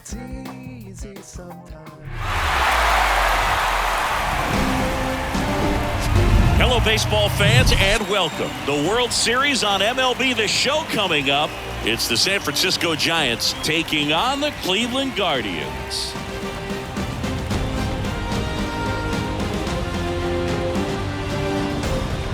It's easy sometimes. Hello, baseball fans, and welcome. The World Series on MLB The Show coming up. It's the San Francisco Giants taking on the Cleveland Guardians.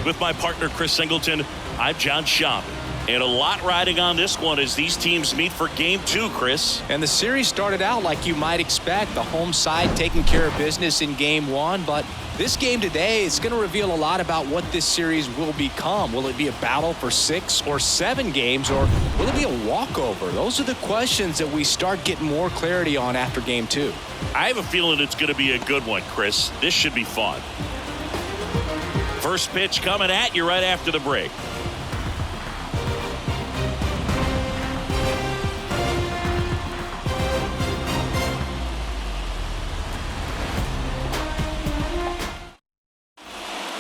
With my partner, Chris Singleton, I'm John Schaub. And a lot riding on this one as these teams meet for Game 2, Chris. And the series started out like you might expect. The home side taking care of business in Game 1. But this game today is going to reveal a lot about what this series will become. Will it be a battle for 6 or 7 games, or will it be a walkover? Those are the questions that we start getting more clarity on after Game 2. I have a feeling it's going to be a good one, Chris. This should be fun. First pitch coming at you right after the break.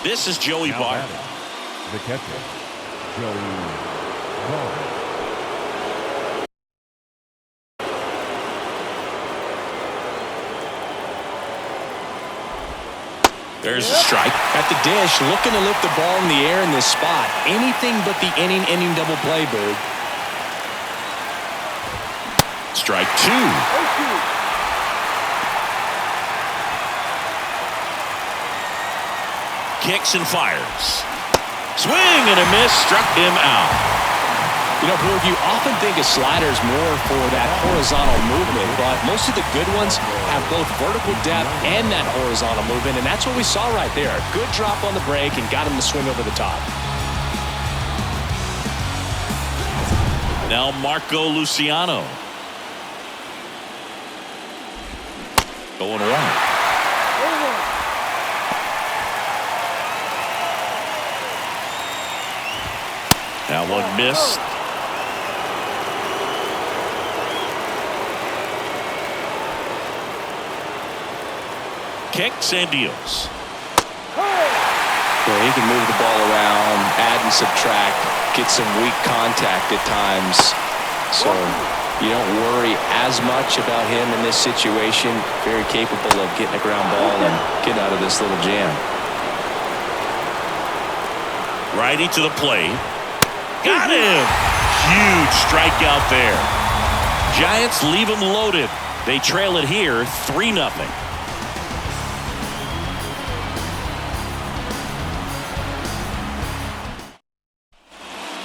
This is Joey Bart. The catcher, Joey Bart. There's a strike. At the dish, looking to lift the ball in the air in this spot. Anything but the inning double play, Bird. Strike 2. Kicks and fires. Swing and a miss, struck him out. You know, Berg, you often think a slider is more for that horizontal movement, but most of the good ones have both vertical depth and that horizontal movement, and that's what we saw right there. Good drop on the break and got him to swing over the top. Now Marco Luciano. Going around. That one missed. Kicks and deals. Well, he can move the ball around, add and subtract, get some weak contact at times. So you don't worry as much about him in this situation. Very capable of getting a ground ball and getting out of this little jam. Righty to the plate. Got him! Huge strikeout there. Giants leave him loaded. They trail it here 3-0.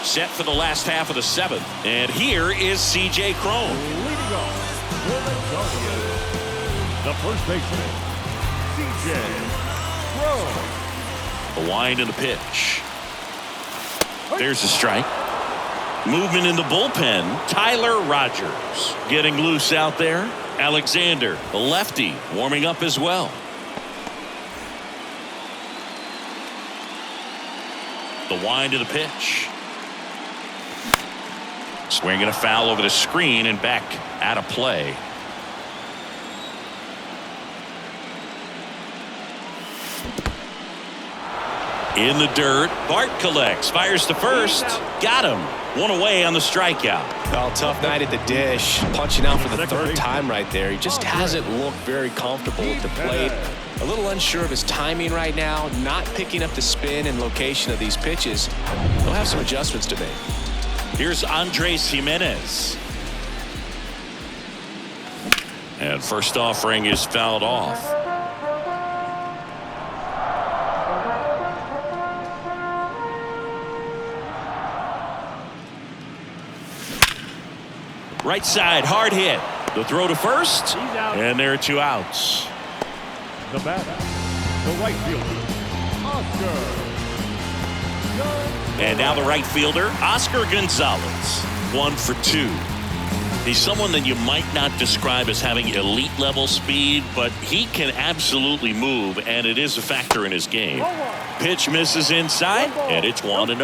Set for the last half of the 7th. And here is C.J. Cron. Leading off for the Guardians, the first baseman, C.J. Cron. The wind and the pitch. There's a strike. Movement in the bullpen. Tyler Rogers getting loose out there. Alexander, the lefty, warming up as well. The wind of the pitch. Swinging a foul over the screen and back out of play. In the dirt, Bart collects, fires to first, got him. One away on the strikeout. Oh, tough night at the dish, punching out for the 3rd time right there. He just hasn't looked very comfortable at the plate. A little unsure of his timing right now, not picking up the spin and location of these pitches. He'll have some adjustments to make. Here's Andres Jimenez. And first offering is fouled off. Right side, hard hit. The throw to first, and there are 2 outs. The batter, the right fielder, Oscar. And now the right fielder, Oscar Gonzalez. 1 for 2. He's someone that you might not describe as having elite level speed, but he can absolutely move, and it is a factor in his game. Pitch misses inside, and it's 1-0.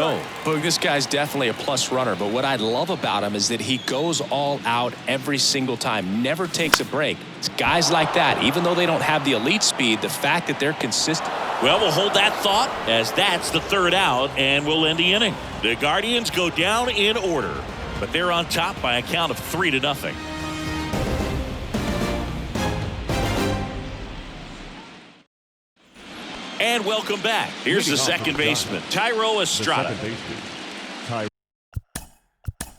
Boog, this guy's definitely a plus runner, but what I love about him is that he goes all out every single time, never takes a break. It's guys like that, even though they don't have the elite speed, the fact that they're consistent. Well, we'll hold that thought as that's the 3rd out, and we'll end the inning. The Guardians go down in order, but they're on top by a count of 3-0. And welcome back. Here's the second baseman, Thairo Estrada. The second baseman,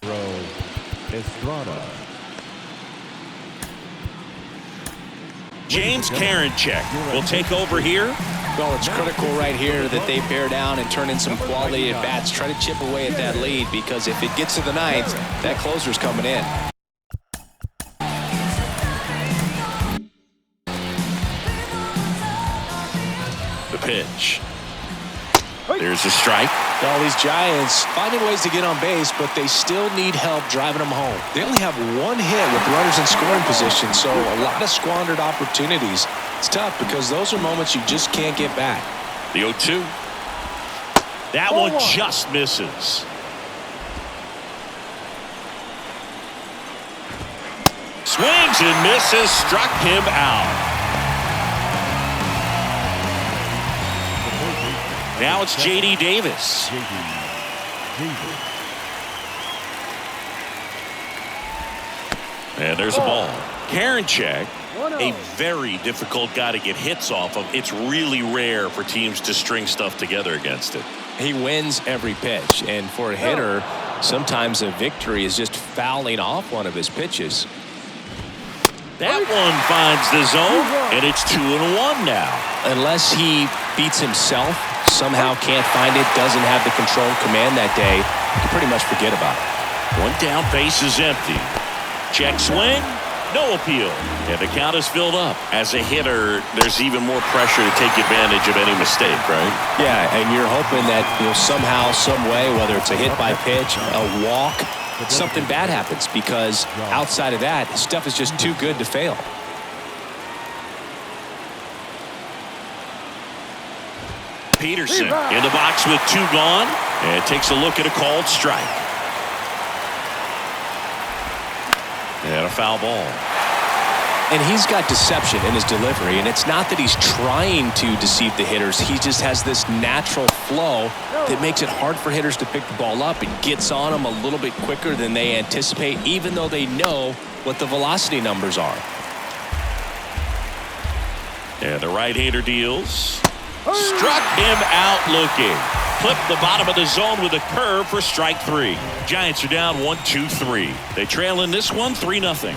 Thairo Estrada. James Karinchak will take over here. Well, it's critical right here that they bear down and turn in some quality at bats. Try to chip away at that lead, because if it gets to the ninth, that closer's coming in. The pitch. There's a strike. All these Giants finding ways to get on base, but they still need help driving them home. They only have one hit with runners in scoring position, so a lot of squandered opportunities. It's tough because those are moments you just can't get back. The 0-2. That one just misses. Swings and misses, struck him out. Now it's J.D. Davis. And there's a ball. Karinchak, a very difficult guy to get hits off of. It's really rare for teams to string stuff together against it. He wins every pitch, and for a hitter, sometimes a victory is just fouling off one of his pitches. That one finds the zone, and it's 2-1 now. Unless he beats himself, somehow can't find it, doesn't have the control and command that day, you can pretty much forget about it. One down, base is empty. Check swing, no appeal. And the count is filled up. As a hitter, there's even more pressure to take advantage of any mistake, right? Yeah, and you're hoping that somehow, some way, whether it's a hit by pitch, a walk, something bad happens, because outside of that, stuff is just too good to fail. Peterson in the box with 2 gone, and takes a look at a called strike. And a foul ball. And he's got deception in his delivery, and it's not that he's trying to deceive the hitters. He just has this natural flow that makes it hard for hitters to pick the ball up. It gets on them a little bit quicker than they anticipate, even though they know what the velocity numbers are. And the right-hander deals. Struck him out looking. Clipped the bottom of the zone with a curve for strike 3. Giants are down 1-2-3. They trail in this one 3-0.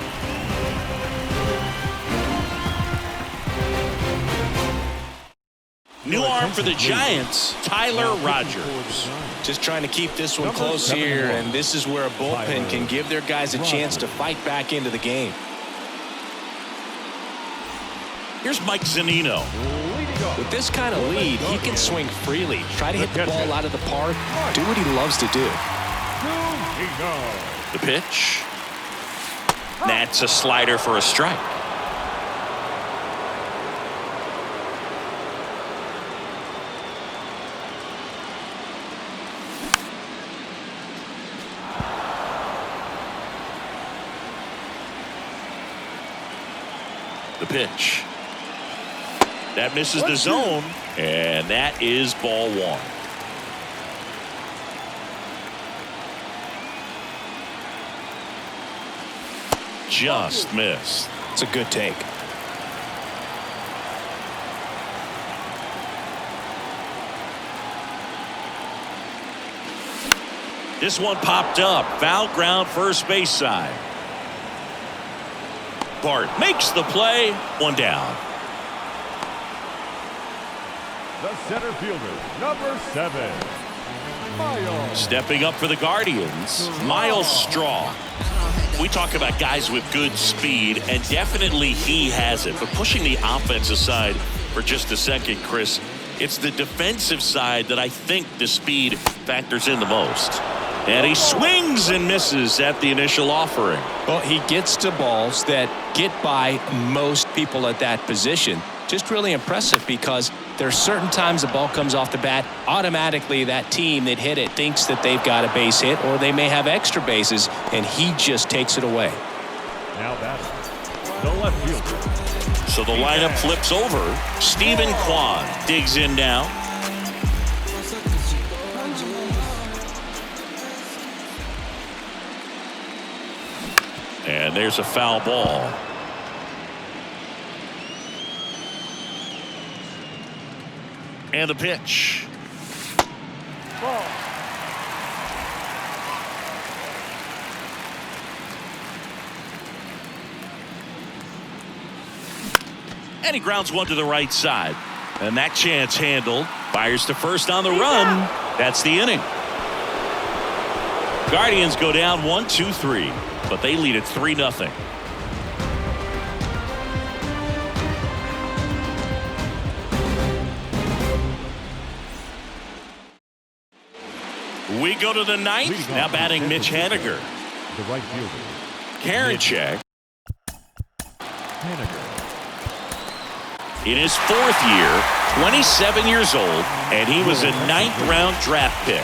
New arm for the Giants, Tyler Rogers. Just trying to keep this one close here, and this is where a bullpen can give their guys a chance to fight back into the game. Here's Mike Zunino. With this kind of lead, he can swing freely, try to hit the ball out of the park, do what he loves to do. The pitch. That's a slider for a strike. The pitch. That misses the zone, and that is ball 1. Just missed. It's a good take. This one popped up. Foul ground, first base side. Bart makes the play. 1 down. The center fielder, number 7, Miles. Stepping up for the Guardians, Miles Straw. We talk about guys with good speed, and definitely he has it. But pushing the offense aside for just a second, Chris, it's the defensive side that I think the speed factors in the most. And he swings and misses at the initial offering. Well, he gets to balls that get by most people at that position. Just really impressive, because there's certain times the ball comes off the bat, automatically that team that hit it thinks that they've got a base hit, or they may have extra bases, and he just takes it away. Now batting, the left fielder. So the lineup flips over. Stephen Kwan digs in now. And there's a foul ball. And the pitch. Ball. And he grounds one to the right side. And that chance handled. Fires to first on the run. That's the inning. Guardians go down 1-2-3, but they lead it 3-0. We go to the ninth. Now batting Mitch Haniger. The right fielder. Karinchak. Haniger. In his fourth year, 27 years old, and he was a 9th-round draft pick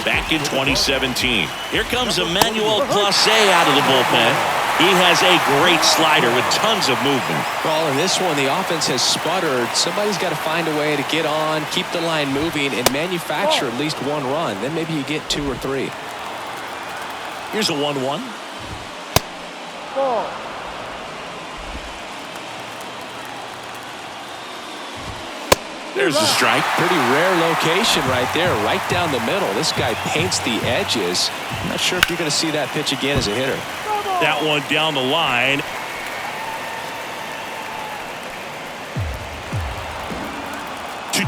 back in 2017. Here comes Emmanuel Clase out of the bullpen. He has a great slider with tons of movement. Well, in this one, the offense has sputtered. Somebody's got to find a way to get on, keep the line moving, and manufacture at least one run. Then maybe you get 2 or 3. Here's a 1-1. Ball. There's the strike. Pretty rare location right there, right down the middle. This guy paints the edges. I'm not sure if you're going to see that pitch again as a hitter. That one down the line.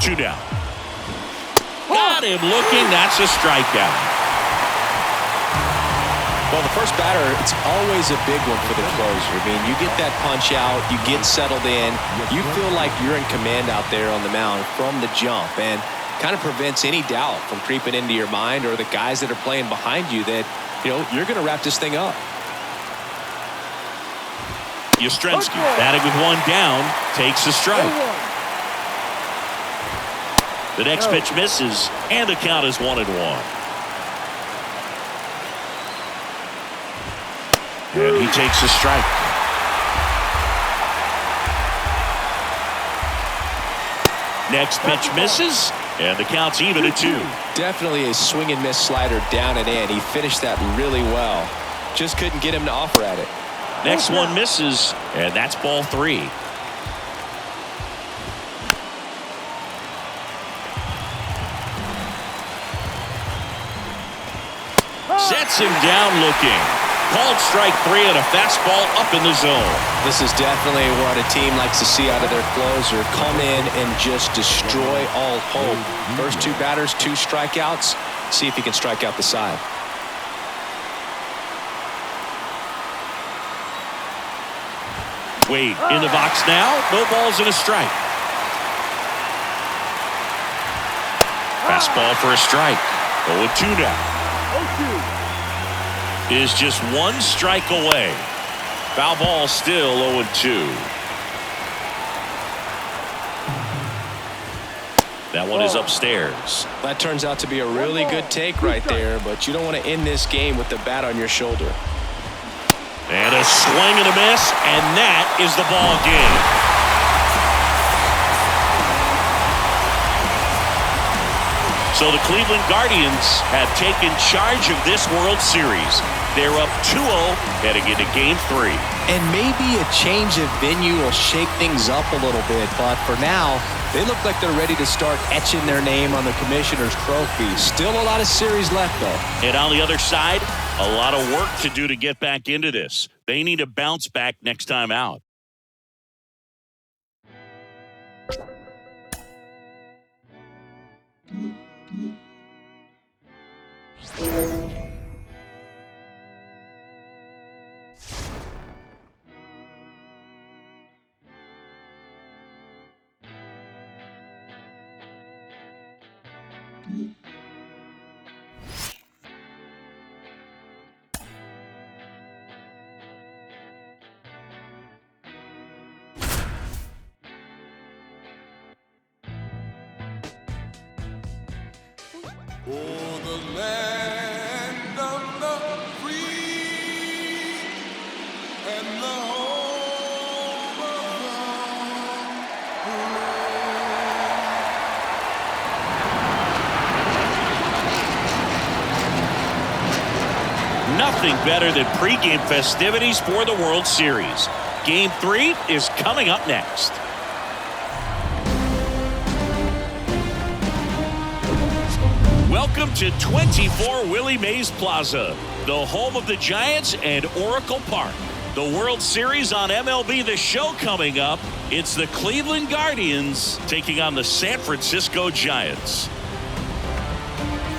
Two down. Got him looking. That's a strikeout. Well, the first batter, it's always a big one for the closer. I mean, you get that punch out, you get settled in, you feel like you're in command out there on the mound from the jump, and kind of prevents any doubt from creeping into your mind or the guys that are playing behind you that, you know, you're going to wrap this thing up. Yastrzemski batting with one down, takes a strike. The next pitch misses, and the count is 1-1. And he takes a strike. Next pitch misses, and the count's even at 2. Definitely a swing and miss slider down and in. He finished that really well. Just couldn't get him to offer at it. Next one misses, and that's ball 3. Sets him down looking. Called strike 3 and a fastball up in the zone. This is definitely what a team likes to see out of their closer. Come in and just destroy all hope. First 2 batters, 2 strikeouts. See if he can strike out the side. Wade in the box now. No balls and a strike. Fastball for a strike. 0-2 now. Is just 1 strike away. Foul ball still 0-2. That one is upstairs. That turns out to be a really good take right there, but you don't want to end this game with the bat on your shoulder. And a swing and a miss, and that is the ball game. So the Cleveland Guardians have taken charge of this World Series. They're up 2-0 heading into Game 3. And maybe a change of venue will shake things up a little bit, but for now, they look like they're ready to start etching their name on the Commissioner's Trophy. Still a lot of series left, though. And on the other side, a lot of work to do to get back into this. They need to bounce back next time out. For the land of the free and the home of the Nothing better than pregame festivities for the World Series. Game 3 is coming up next. Welcome to 24 Willie Mays Plaza, the home of the Giants and Oracle Park. The World Series on MLB The Show coming up. It's the Cleveland Guardians taking on the San Francisco Giants.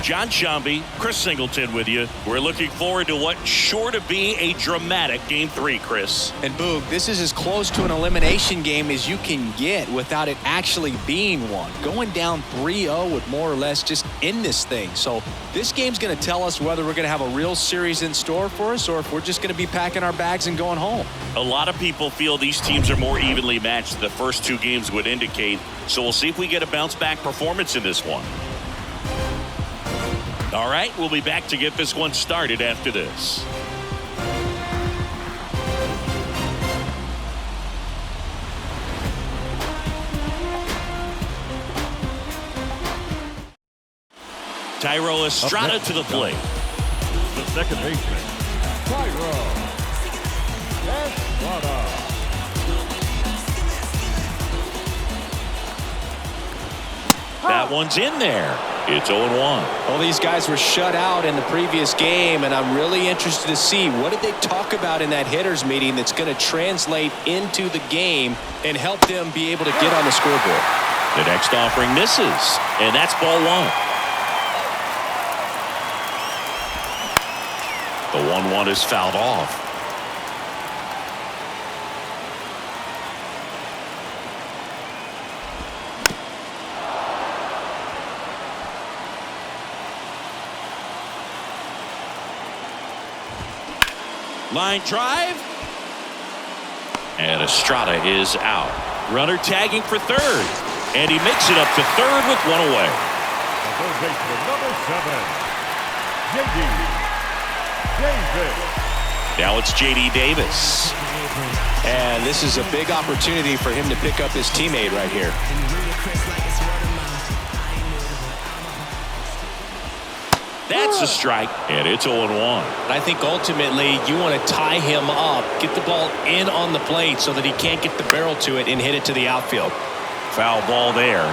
John Shambi, Chris Singleton with you. We're looking forward to what's sure to be a dramatic Game 3, Chris. And Boog, this is as close to an elimination game as you can get without it actually being one. Going down 3-0 would more or less just end this thing. So this game's going to tell us whether we're going to have a real series in store for us or if we're just going to be packing our bags and going home. A lot of people feel these teams are more evenly matched. The first two games would indicate. So we'll see if we get a bounce-back performance in this one. All right, we'll be back to get this one started after this. Thairo Estrada to the plate. The second baseman, Thairo Estrada. That one's in there. It's 0-1. Well, these guys were shut out in the previous game, and I'm really interested to see what did they talk about in that hitters meeting that's going to translate into the game and help them be able to get on the scoreboard. The next offering misses, and that's ball one. The 1-1 is fouled off. Line drive. And Estrada is out. Runner tagging for third. And he makes it up to third with one away. The third baseman, number 7, J.D. Davis. Now it's J.D. Davis. And this is a big opportunity for him to pick up his teammate right here. That's a strike, and it's 0-1. I think ultimately you want to tie him up, get the ball in on the plate so that he can't get the barrel to it and hit it to the outfield. Foul ball there.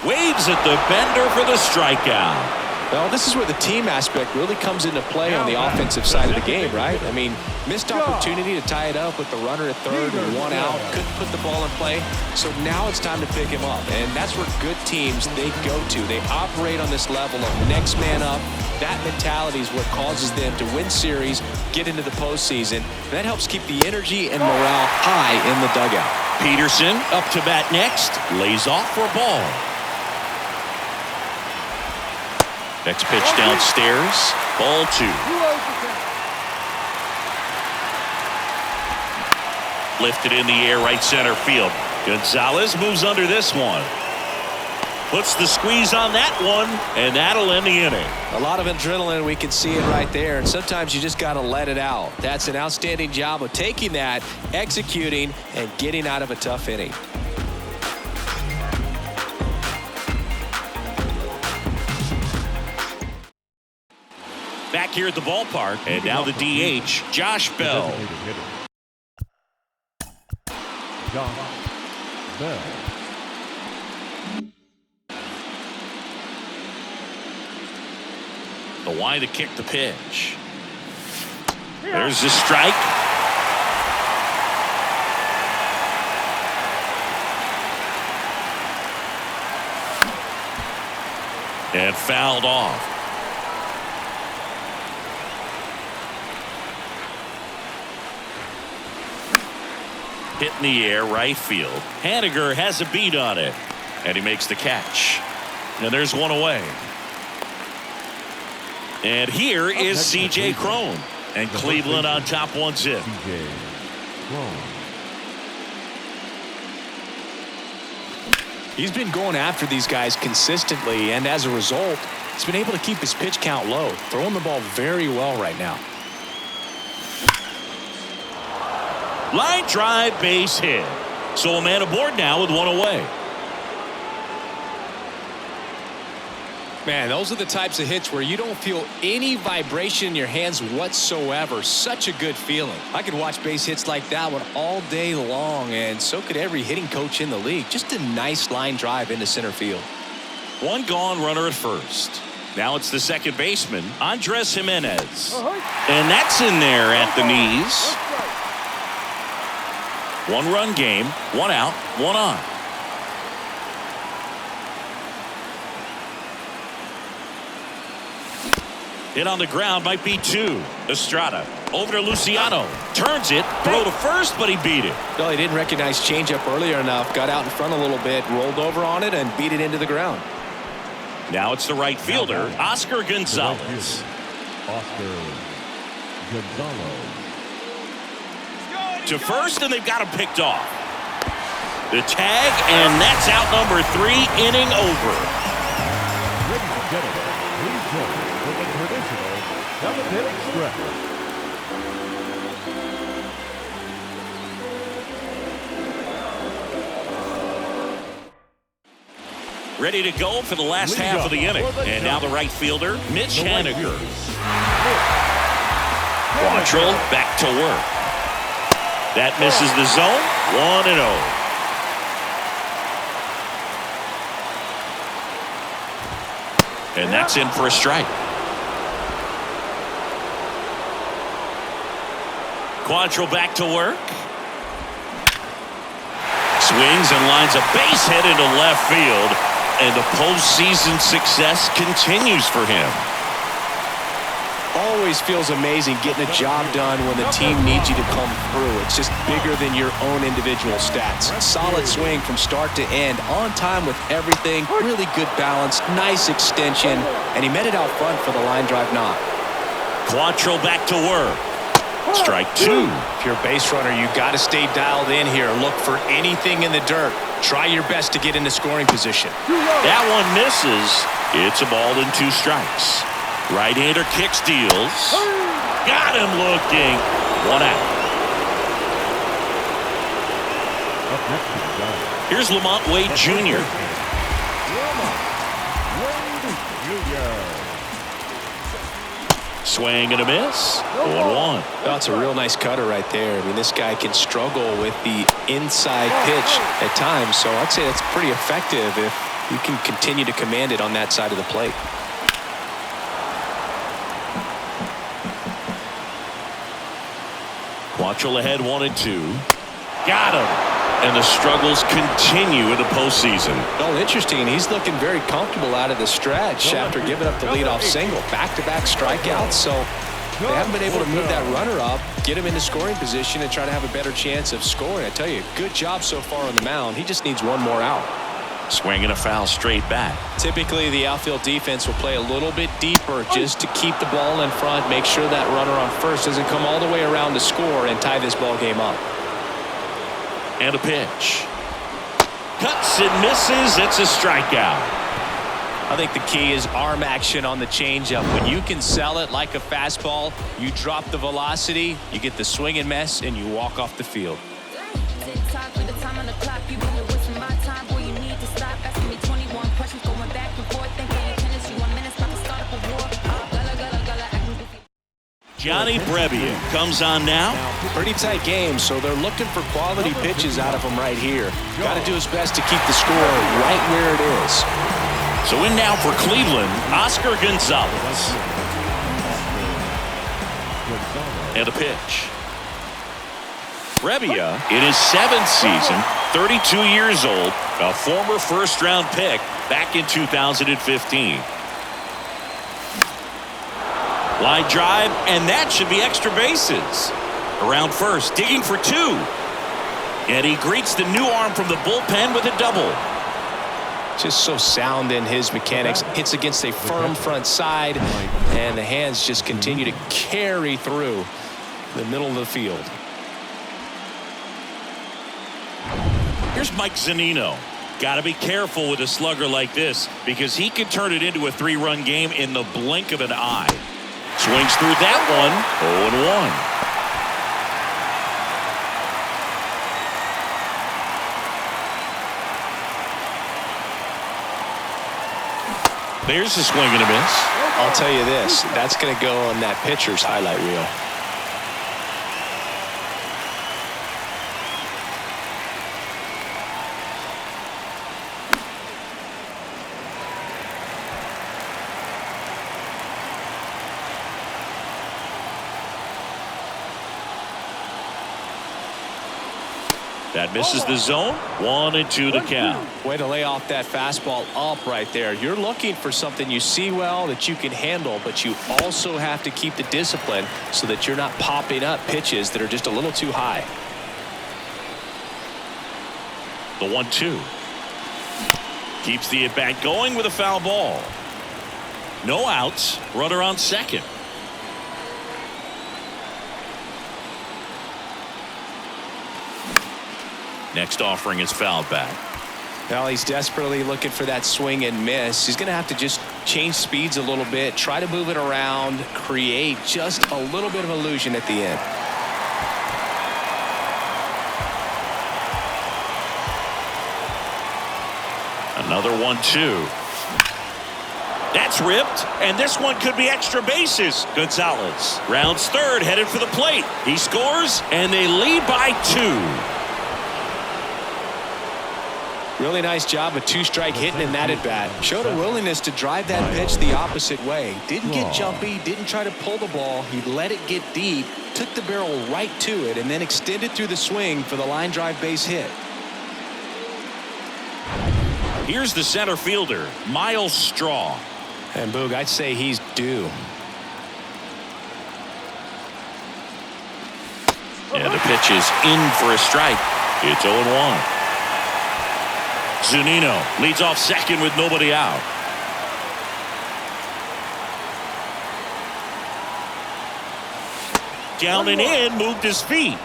Waves at the bender for the strikeout. Well, this is where the team aspect really comes into play on the offensive side of the game, right? I mean, missed opportunity to tie it up with the runner at third and one out. Couldn't put the ball in play. So now it's time to pick him up. And that's where good teams, they go to. They operate on this level of next man up. That mentality is what causes them to win series, get into the postseason. And that helps keep the energy and morale high in the dugout. Peterson up to bat next. Lays off for a ball. Next pitch downstairs. Ball 2. Lifted in the air, right center field. Gonzalez moves under this one. Puts the squeeze on that one, and that'll end the inning. A lot of adrenaline, we can see it right there, and sometimes you just got to let it out. That's an outstanding job of taking that, executing, and getting out of a tough inning. Back here at the ballpark, and now the DH, Josh Bell. Josh Bell. The why to kick the pitch. There's the strike. And fouled off. Hit in the air, right field. Haniger has a beat on it, and he makes the catch. And there's one away. And here is C.J. Cron, and Cleveland on top 1-0. C.J. Cron. He's been going after these guys consistently, and as a result, he's been able to keep his pitch count low, throwing the ball very well right now. Line drive, base hit. So a man aboard now with one away. Man, those are the types of hits where you don't feel any vibration in your hands whatsoever. Such a good feeling. I could watch base hits like that one all day long, and so could every hitting coach in the league. Just a nice line drive into center field. One gone, runner at first. Now it's the second baseman, Andres Jimenez. And that's in there at the knees. One-run game, one out, one on. Hit on the ground, might be two. Estrada over to Luciano. Turns it, throw to first, but he beat it. Well, he didn't recognize changeup earlier enough. Got out in front a little bit, rolled over on it, and beat it into the ground. Now it's the right fielder, Oscar Gonzalez. Oscar Gonzalez. To first, and they've got him picked off. The tag, and that's out number 3, inning over. Ladies and gentlemen, please join for the traditional 7th-inning stretch. Ready to go for the last half of the inning. And now the right fielder, Mitch Haniger. Quantrill back to work. That misses the zone. 1-0. And that's in for a strike. Quantrill back to work. Swings and lines a base hit into left field. And the postseason success continues for him. Always feels amazing getting a job done when the team needs you to come through. It's just bigger than your own individual stats. Solid swing from start to end, on time with everything, really good balance, nice extension, and he met it out front for the line drive knock. Quantrill back to work. Strike 2. If you're a base runner, you got to stay dialed in here. Look for anything in the dirt. Try your best to get into scoring position. That one misses. It's a ball and 2 strikes. Right-hander kick steals. Got him looking. 1 out. Here's Lamont Wade Jr. Swing and a miss. 1-1. That's a real nice cutter right there. I mean, this guy can struggle with the inside pitch at times, so I'd say that's pretty effective if you can continue to command it on that side of the plate. Quantrill ahead 1-2. Got him. And the struggles continue in the postseason. Oh, interesting. He's looking very comfortable out of the stretch after giving up the leadoff single. Back-to-back strikeouts, so they haven't been able to move that runner up, get him into scoring position, and try to have a better chance of scoring. I tell you, good job so far on the mound. He just needs one more out. Swing and a foul straight back. Typically, the outfield defense will play a little bit deeper just to keep the ball in front, make sure that runner on first doesn't come all the way around to score and tie this ball game up. And a pitch. Cuts and misses. It's a strikeout. I think the key is arm action on the changeup. When you can sell it like a fastball, you drop the velocity, you get the swing and miss, and you walk off the field. Johnny Brebbia comes on now. Pretty tight game, so they're looking for quality pitches out of him right here. Got to do his best to keep the score right where it is. So in now for Cleveland, Oscar Gonzalez. And a pitch. Brebbia, in his 7th season, 32 years old, a former first-round pick back in 2015. Line drive, and that should be extra bases. Around first, digging for 2. And he greets the new arm from the bullpen with a double. Just so sound in his mechanics. Hits against a firm front side, and the hands just continue to carry through the middle of the field. Here's Mike Zunino. Got to be careful with a slugger like this because he can turn it into a 3-run game in the blink of an eye. Swings through that one. 0-1. There's a swing and a miss. I'll tell you this, that's going to go on that pitcher's highlight reel. That misses the zone. 1-2 to count. Way to lay off that fastball up right there. You're looking for something you see well that you can handle, but you also have to keep the discipline so that you're not popping up pitches that are just a little too high. The 1-2. Keeps the at-bat going with a foul ball. No outs. Runner on second. Next offering is fouled back. Well, he's desperately looking for that swing and miss. He's going to have to just change speeds a little bit, try to move it around, create just a little bit of illusion at the end. Another 1-2. That's ripped, and this one could be extra bases. Gonzalez rounds third, headed for the plate. He scores, and they lead by 2. Really nice job of two-strike hitting in that at-bat. Showed a willingness to drive that pitch the opposite way. Didn't get jumpy, didn't try to pull the ball. He let it get deep, took the barrel right to it, and then extended through the swing for the line drive base hit. Here's the center fielder, Miles Straw. And Boog, I'd say he's due. And the pitch is in for a strike. It's 0-1. Zunino leads off second with nobody out. Down and in, moved his feet.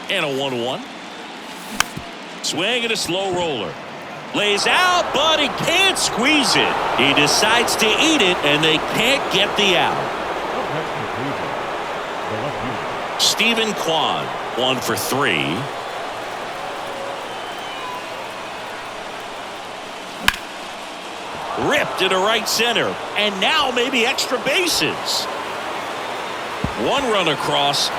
And a 1-1. Swing and a slow roller. Lays out, but he can't squeeze it. He decides to eat it, and they can't get the out. Stephen Kwan, 1 for 3. Ripped into right center, and now maybe extra bases. One run across.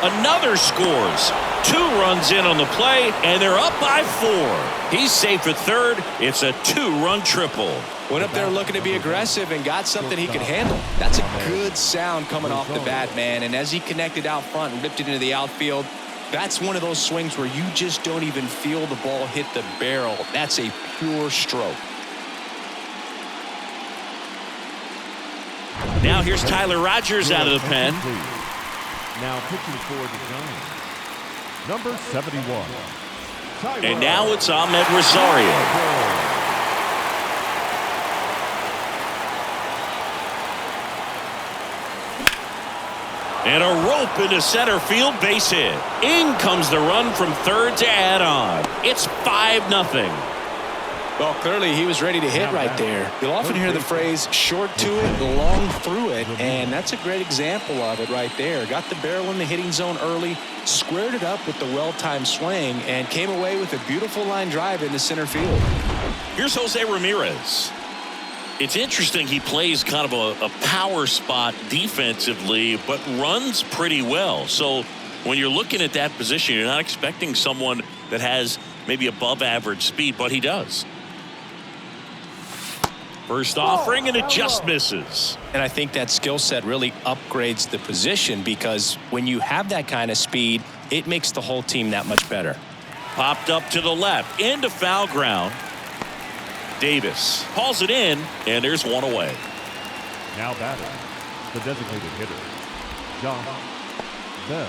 Another scores. 2 runs in on the play, and they're up by 4. He's safe at third. It's a 2-run triple. Went up there looking to be aggressive and got something he could handle. That's a good sound coming off the bat, man. And as he connected out front and ripped it into the outfield, that's one of those swings where you just don't even feel the ball hit the barrel. That's a pure stroke. Now here's Tyler Rogers out of the pen. Now pitching for the Giants, number 71. And now it's Ahmed Rosario. And a rope into center field, base hit. In comes the run from third to add on. It's 5-0. Well, clearly he was ready to hit right there. You'll often hear the phrase short to it, long through it, and that's a great example of it right there. Got the barrel in the hitting zone early, squared it up with the well-timed swing, and came away with a beautiful line drive into center field. Here's Jose Ramirez. It's interesting, he plays kind of a power spot defensively, but runs pretty well. So when you're looking at that position, you're not expecting someone that has maybe above average speed, but he does. First offering, and it just misses. And I think that skill set really upgrades the position, because when you have that kind of speed, it makes the whole team that much better. Popped up to the left, into foul ground. Davis hauls it in, and there's one away. Now batting, the designated hitter, Josh Bell.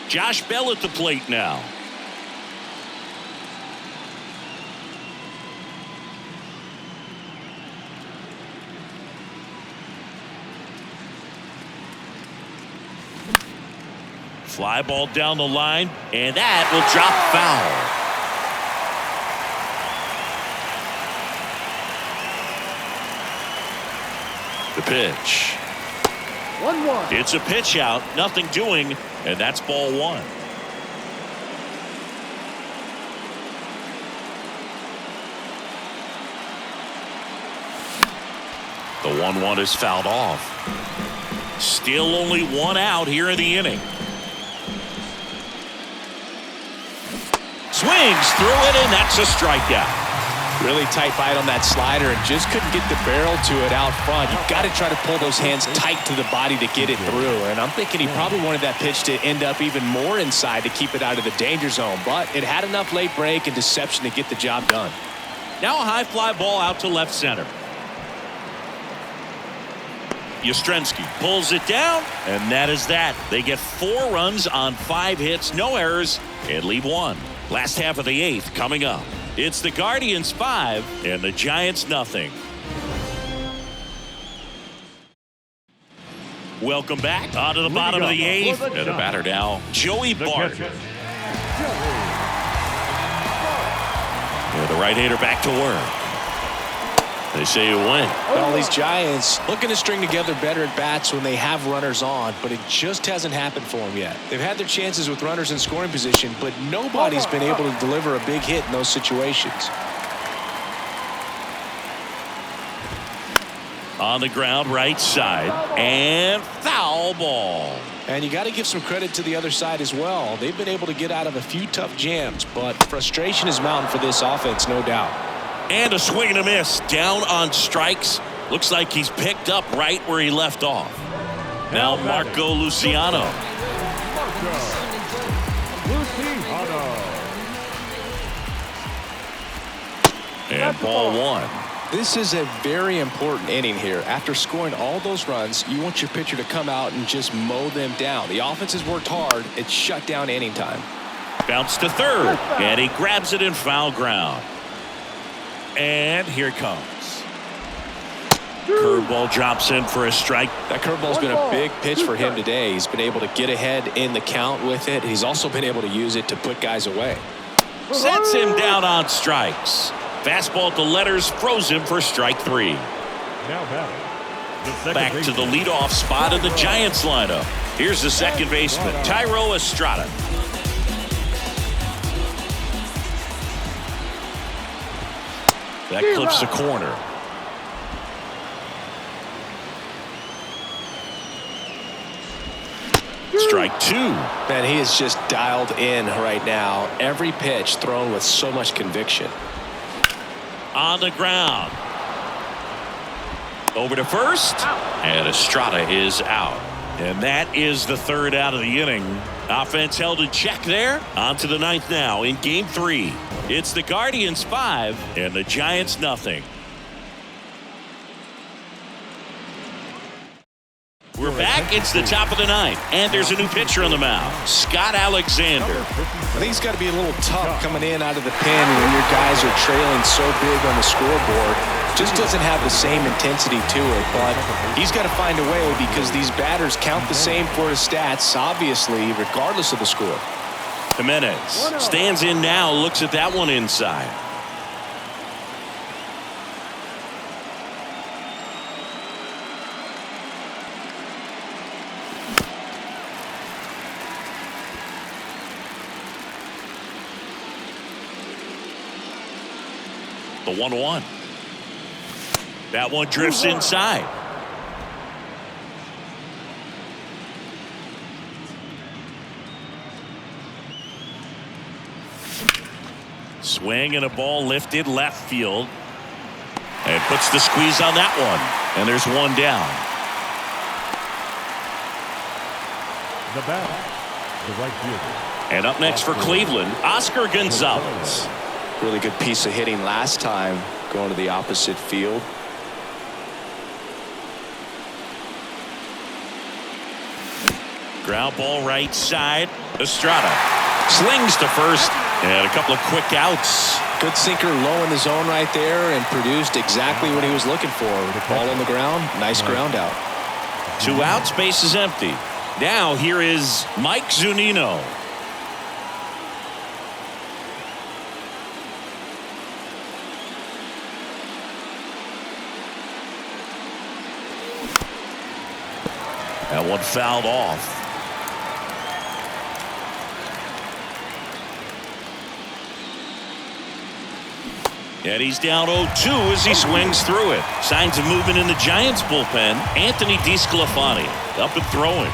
Josh Bell at the plate now. Fly ball down the line, and that will drop foul. The pitch. 1-1. It's a pitch out, nothing doing, and that's ball one. The 1-1 is fouled off. Still only one out here in the inning. Swings through it, and that's a strikeout. Really tight bite on that slider and just couldn't get the barrel to it out front. You've got to try to pull those hands tight to the body to get it through. And I'm thinking he probably wanted that pitch to end up even more inside to keep it out of the danger zone. But it had enough late break and deception to get the job done. Now a high fly ball out to left center. Yastrzemski pulls it down, and that is that. They get 4 runs on 5 hits, no errors, and leave 1. Last half of the 8th coming up. It's the Guardians 5 and the Giants nothing. Welcome back onto the bottom of the 8th, and the batter now, Joey Bart. And the right-hander back to work. They say you win. Well, these Giants looking to string together better at bats when they have runners on, but it just hasn't happened for them yet. They've had their chances with runners in scoring position, but nobody's been able to deliver a big hit in those situations. On the ground, right side, and foul ball. And you got to give some credit to the other side as well. They've been able to get out of a few tough jams, but frustration is mounting for this offense, no doubt. And a swing and a miss. Down on strikes. Looks like he's picked up right where he left off. Now Marco Luciano. And ball one. This is a very important inning here. After scoring all those runs, you want your pitcher to come out and just mow them down. The offense has worked hard. It's shut down inning time. Bounce to third. And he grabs it in foul ground. And here it comes. Curveball drops in for a strike. That curveball's been a big pitch for him today. He's been able to get ahead in the count with it. He's also been able to use it to put guys away. Sets him down on strikes. Fastball to letters froze him for strike 3. Back to the leadoff spot in the Giants lineup. Here's the second baseman, Thairo Estrada. That clips the corner. Strike 2. Man, he is just dialed in right now. Every pitch thrown with so much conviction. On the ground. Over to first. And Estrada is out. And that is the third out of the inning. Offense held in check there. On to the ninth now in game 3. It's the Guardians 5 and the Giants nothing. We're back. It's the top of the ninth, and there's a new pitcher on the mound, Scott Alexander. I think it's got to be a little tough coming in out of the pen when your guys are trailing so big on the scoreboard. Just doesn't have the same intensity to it, but he's got to find a way because these batters count the same for his stats, obviously, regardless of the score. Jimenez stands in now, looks at that one inside. The 1-1. That one drifts inside. Swing and a ball lifted left field. And puts the squeeze on that one. And there's one down. The bat, the right fielder. And up next for Cleveland, Oscar Gonzalez. Really good piece of hitting last time going to the opposite field. Ground ball right side. Estrada slings to first. And a couple of quick outs. Good sinker low in the zone right there and produced exactly what he was looking for. The ball on the ground, nice ground out. 2 outs, base is empty. Now here is Mike Zunino. That one fouled off. And he's down 0-2 as he swings through it. Signs of movement in the Giants bullpen. Anthony DeSclafani up and throwing.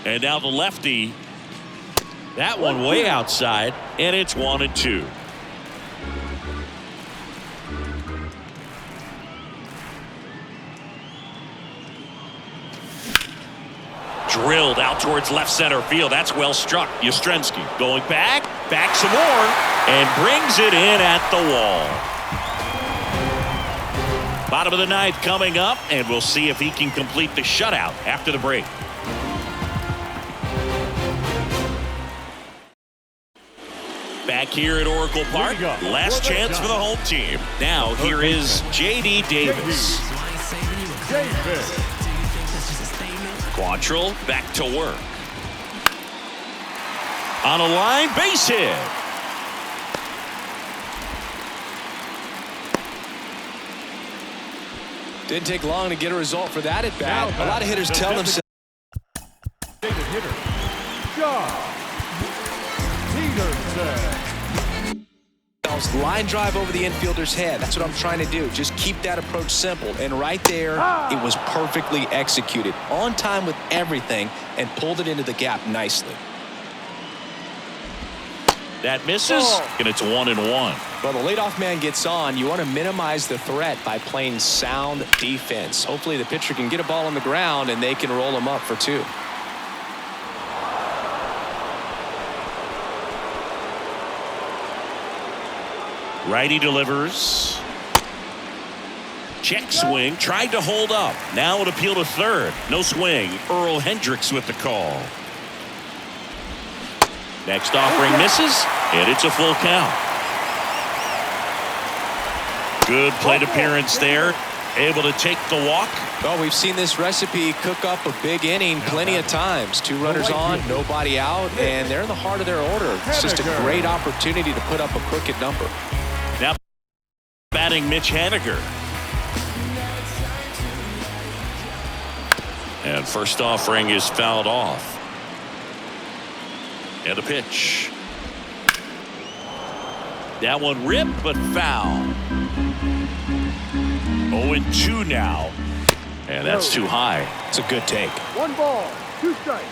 And now the lefty. That one way outside, and it's 1-2. Drilled out towards left center field. That's well struck. Yastrzemski going back some more, and brings it in at the wall. Bottom of the ninth coming up, and we'll see if he can complete the shutout after the break. Back here at Oracle Park, last chance for the home team. Now here is J.D. Davis. Quantrill back to work. On a line, base hit. Didn't take long to get a result for that at bat. A lot of hitters tell themselves. Line drive over the infielder's head. That's what I'm trying to do. Just keep that approach simple. And right there, it was perfectly executed. On time with everything, and pulled it into the gap nicely. That misses, and it's 1-1. Well, the leadoff man gets on. You want to minimize the threat by playing sound defense. Hopefully the pitcher can get a ball on the ground, and they can roll him up for 2. Righty delivers. Check swing. Tried to hold up. Now an appeal to third. No swing. Earl Hendricks with the call. Next offering misses, and it's a full count. Good plate appearance there. Able to take the walk. Well, we've seen this recipe cook up a big inning plenty of times. 2 runners on, nobody out, and they're in the heart of their order. It's just a great opportunity to put up a crooked number. Now batting Mitch Haniger. And first offering is fouled off. And a pitch. That one ripped but foul. 0-2 now. And that's too high. It's a good take. 1 ball, 2 strikes.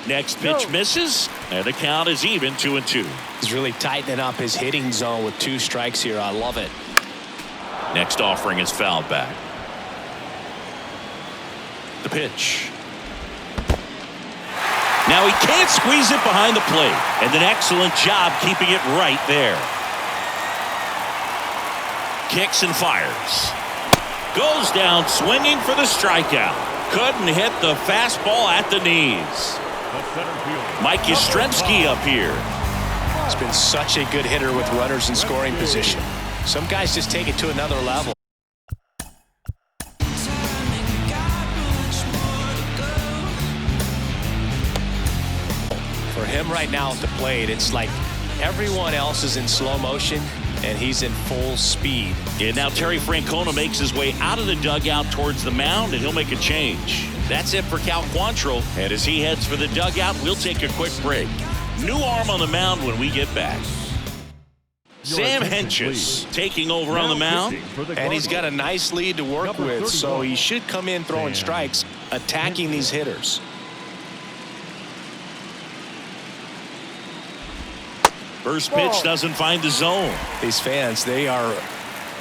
Next pitch misses, and the count is even 2-2. He's really tightening up his hitting zone with 2 strikes here. I love it. Next offering is fouled back. The pitch. Now he can't squeeze it behind the plate, and an excellent job keeping it right there. Kicks and fires. Goes down swinging for the strikeout. Couldn't hit the fastball at the knees. Mike Yastrzemski up here. He's been such a good hitter with runners in scoring position. Some guys just take it to another level. For him right now at the plate, it's like everyone else is in slow motion and he's in full speed. And now Terry Francona makes his way out of the dugout towards the mound, and he'll make a change. That's it for Cal Quantrill, and as he heads for the dugout, we'll take a quick break. New arm on the mound when we get back. Sam Hentges taking over on the mound, and he's got a nice lead to work with, so he should come in throwing strikes, attacking these hitters. First pitch doesn't find the zone. These fans, they are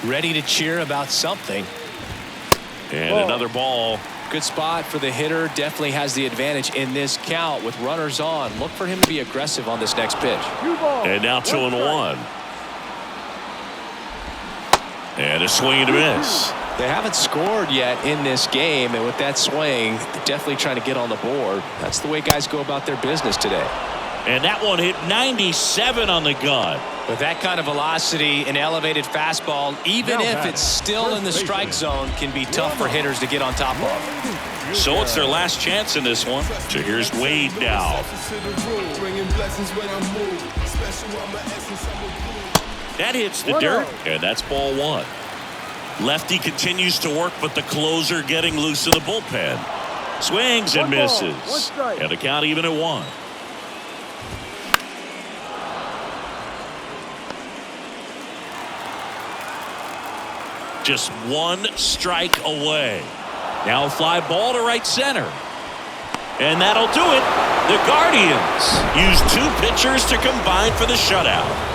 ready to cheer about something. And another ball. Good spot for the hitter. Definitely has the advantage in this count with runners on. Look for him to be aggressive on this next pitch. And now 2-1. And a swing and a miss. They haven't scored yet in this game, and with that swing, they're definitely trying to get on the board. That's the way guys go about their business today. And that one hit 97 on the gun. With that kind of velocity, an elevated fastball, even if it's still in the strike zone, can be tough for hitters to get on top of. So it's their last chance in this one. So here's Wade now. That hits the dirt, and that's ball one. Lefty continues to work, but the closer getting loose in the bullpen. Swings and misses. And the count even at 1. Just 1 strike away. Now a fly ball to right center. And that'll do it. The Guardians use 2 pitchers to combine for the shutout.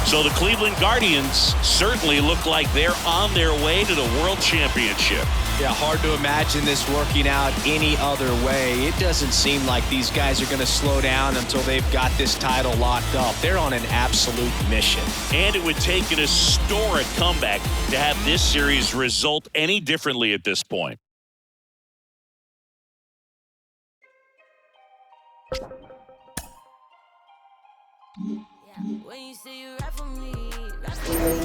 So the Cleveland Guardians certainly look like they're on their way to the World Championship. Yeah, hard to imagine this working out any other way. It doesn't seem like these guys are going to slow down until they've got this title locked up. They're on an absolute mission. And it would take an historic comeback to have this series result any differently at this point. When you say you rap for me, rap for me.